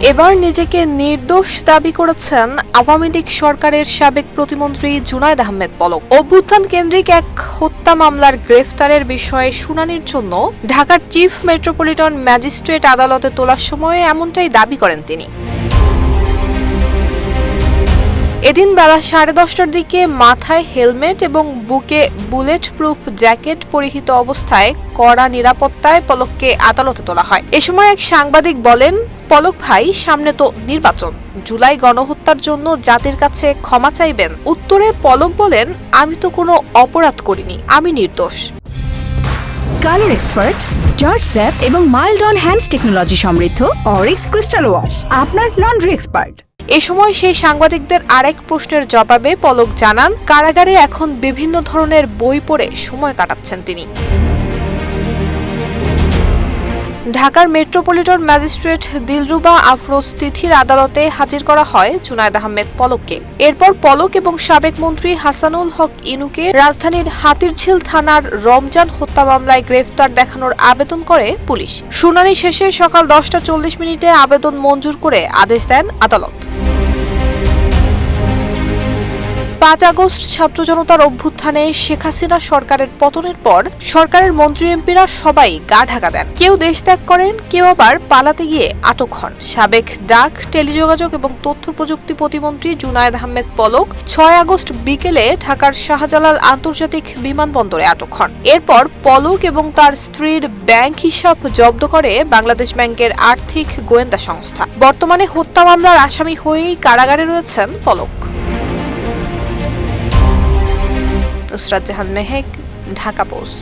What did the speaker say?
এবার নিজেকে নির্দোষ দাবি করেছেন আওয়ামী লীগ সরকারের সাবেক প্রতিমন্ত্রী জুনায়েদ আহমেদ পলক। অভ্যুত্থান কেন্দ্রিক এক হত্যা মামলার গ্রেফতারের বিষয়ে শুনানির জন্য ঢাকার চিফ মেট্রোপলিটন ম্যাজিস্ট্রেট আদালতে তোলার সময় এমনটাই দাবি করেন তিনি। এদিন বেলা 10:30টার দিকে মাথায় হেলমেট এবং বুকে বুলেট প্রুফ জ্যাকেট পরিহিত অবস্থায় কড়া নিরাপত্তায় পলককে আদালতে তোলা হয়। এ সময় এক সাংবাদিক বলেন, পলক ভাই, সামনে তো নির্বাচন, জুলাই গণহত্যার জন্য জাতির কাছে ক্ষমা চাইবেন। উত্তরে পলক বলেন, আমি তো কোনো অপরাধ করিনি, আমি নির্দোষ। কালার এক্সপার্ট, জর্জ স্যাপ এবং মাইল্ড অন হ্যান্ডস টেকনোলজি সমৃদ্ধ অরিক্স ক্রিস্টাল ওয়াশ আপনার লন্ড্রি এক্সপার্ট। এ সময় সেই সাংবাদিকদের আরেক প্রশ্নের জবাবে পলক জানান, কারাগারে এখন বিভিন্ন ধরনের বই পড়ে সময় কাটাচ্ছেন তিনি। ঢাকার মেট্রোপলিটন ম্যাজিস্ট্রেট দিলরুবা আফরোজ তিথির আদালতে হাজির করা হয় জুনায়েদ আহমেদ পলককে। এরপর পলক এবং সাবেক মন্ত্রী হাসানুল হক ইনুকে রাজধানীর হাতিরঝিল থানার রমজান হত্যা মামলায় গ্রেফতার দেখানোর আবেদন করে পুলিশ। শুনানি শেষে সকাল 10টা 40 আবেদন মঞ্জুর করে আদেশ দেন আদালত। 5 আগস্ট ছাত্র জনতার অভ্যুত্থানে শেখ হাসিনা সরকারের পতনের পর সরকারের মন্ত্রী এমপিরা সবাই গা ঢাকা দেন। কেউ দেশ ত্যাগ করেন, কেউ আবার পালাতে গিয়ে আটক হন। সাবেক ডাক, টেলিযোগাযোগ এবং তথ্য প্রযুক্তি প্রতিমন্ত্রী জুনায়েদ আহমেদ পলক 6 আগস্ট বিকেলে ঢাকার শাহজালাল আন্তর্জাতিক বিমানবন্দরে আটক হন। এরপর পলক এবং তার স্ত্রীর ব্যাংক হিসাব জব্দ করে বাংলাদেশ ব্যাংকের আর্থিক গোয়েন্দা সংস্থা। বর্তমানে হত্যা মামলার আসামি হয়েই কারাগারে রয়েছেন পলক। নুসরাত জাহান মেহেক, ঢাকা পোস্ট।